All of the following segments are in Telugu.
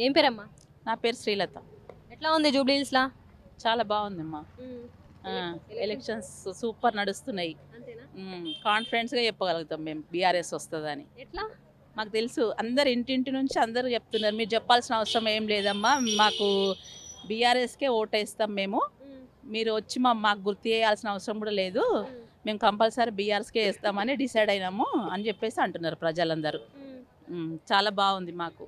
ఏం పేరమ్మా? నా పేరు శ్రీలత. ఎట్లా ఉంది జూబ్లీ హిల్స్‌లా? చాలా బాగుందమ్మా. ఆ, ఎలక్షన్స్ సూపర్ నడుస్తున్నాయి. అంతేనా? కాన్ఫిడెన్స్గా చెప్పగలుగుతాం మేము బీఆర్ఎస్ వస్తుందని. ఎట్లా? మాకు తెలుసు, అందరు ఇంటింటి నుంచి అందరూ చెప్తున్నారు. మీరు చెప్పాల్సిన అవసరం ఏం లేదమ్మా, మాకు బీఆర్ఎస్కే ఓటేస్తాం మేము. మీరు వచ్చి మాకు గుర్తు చేయాల్సిన అవసరం కూడా లేదు, మేము కంపల్సరీ బీఆర్ఎస్కే వేస్తామని డిసైడ్ అయినాము అని చెప్పేసి అంటున్నారు ప్రజలందరూ. చాలా బాగుంది మాకు.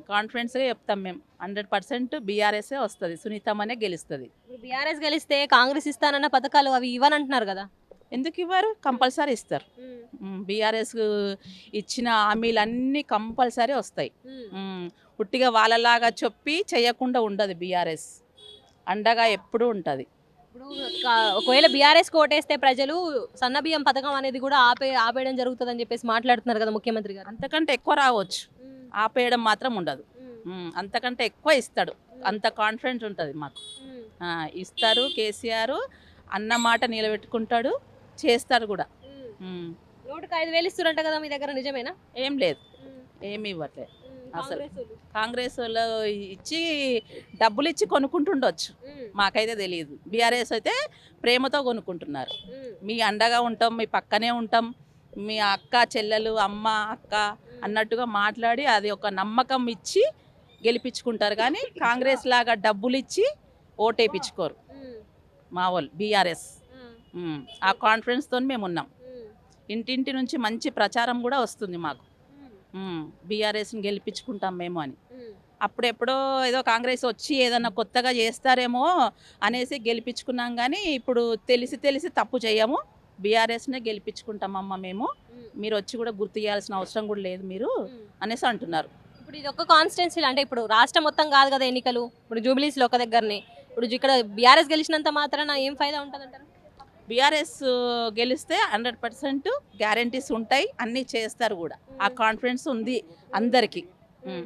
కాన్ఫిడెన్స్గా చెప్తాం మేము, 100% బీఆర్ఎస్ఏ వస్తుంది, సునీతమ్మనే గెలుస్తుంది. ఇప్పుడు బీఆర్ఎస్ గెలిస్తే కాంగ్రెస్ ఇస్తానన్న పథకాలు అవి ఇవ్వనంటున్నారు కదా? ఎందుకు ఇవ్వరు? కంపల్సరీ ఇస్తారు. బీఆర్ఎస్ ఇచ్చిన హామీలన్నీ కంపల్సరీ వస్తాయి. పుట్టిగా వాళ్ళలాగా చెప్పి చేయకుండా ఉండదు బీఆర్ఎస్, అండగా ఎప్పుడూ ఉంటుంది. ఇప్పుడు ఒకవేళ బీఆర్ఎస్ ఓటేస్తే ప్రజలు సన్నబియ్యం పథకం అనేది కూడా ఆపేయడం జరుగుతుందని చెప్పేసి మాట్లాడుతున్నారు కదా ముఖ్యమంత్రి గారు. అంతకంటే ఎక్కువ రావచ్చు, ఆపేయడం మాత్రం ఉండదు. అంతకంటే ఎక్కువ ఇస్తాడు, అంత కాన్ఫిడెంట్ ఉంటుంది మాకు. ఇస్తారు. కేసీఆర్ అన్న మాట నిలబెట్టుకుంటాడు, చేస్తాడు కూడా. నోటుకు 5,000 ఇస్తారంట కదా, మీ దగ్గర నిజమేనా? ఏం లేదు, ఏమి ఇవ్వట్లేదు అసలు. కాంగ్రెస్ వాళ్ళు ఇచ్చి డబ్బులు ఇచ్చి కొనుక్కుంటుండొచ్చు, మాకైతే తెలియదు. బీఆర్ఎస్ అయితే ప్రేమతో కొనుక్కుంటున్నారు. మీ అండగా ఉంటాం, మీ పక్కనే ఉంటాం, మీ అక్క చెల్లెలు అమ్మ అక్క అన్నట్టుగా మాట్లాడి అది ఒక నమ్మకం ఇచ్చి గెలిపించుకుంటారు. కానీ కాంగ్రెస్ లాగా డబ్బులు ఇచ్చి ఓటేపించుకోరు మా వాళ్ళు. బీఆర్ఎస్ ఆ కాన్ఫిడెన్స్తో మేము ఉన్నాం. ఇంటింటి నుంచి మంచి ప్రచారం కూడా వస్తుంది మాకు, బీఆర్ఎస్ని గెలిపించుకుంటాం మేము అని. అప్పుడెప్పుడో ఏదో కాంగ్రెస్ వచ్చి ఏదన్నా కొత్తగా చేస్తారేమో అనేసి గెలిపించుకున్నాం. కానీ ఇప్పుడు తెలిసి తెలిసి తప్పు చేయము, బీఆర్ఎస్నే గెలిపించుకుంటామమ్మ మేము, మీరు వచ్చి కూడా గుర్తు చేయాల్సిన అవసరం కూడా లేదు మీరు అనేసి అంటున్నారు. ఇప్పుడు ఇది ఒక్క కాన్స్టిట్యున్సీలో, అంటే ఇప్పుడు రాష్ట్రం మొత్తం కాదు కదా ఎన్నికలు, ఇప్పుడు జూబ్లీస్లో ఒక దగ్గరనే. ఇప్పుడు ఇక్కడ బీఆర్ఎస్ గెలిచినంత మాత్రాన ఏం ఫైదా ఉంటుంది అంటారు? బీఆర్ఎస్ గెలిస్తే 100% గ్యారంటీస్ ఉంటాయి, అన్నీ చేస్తారు కూడా. ఆ కాన్ఫిడెన్స్ ఉంది అందరికీ.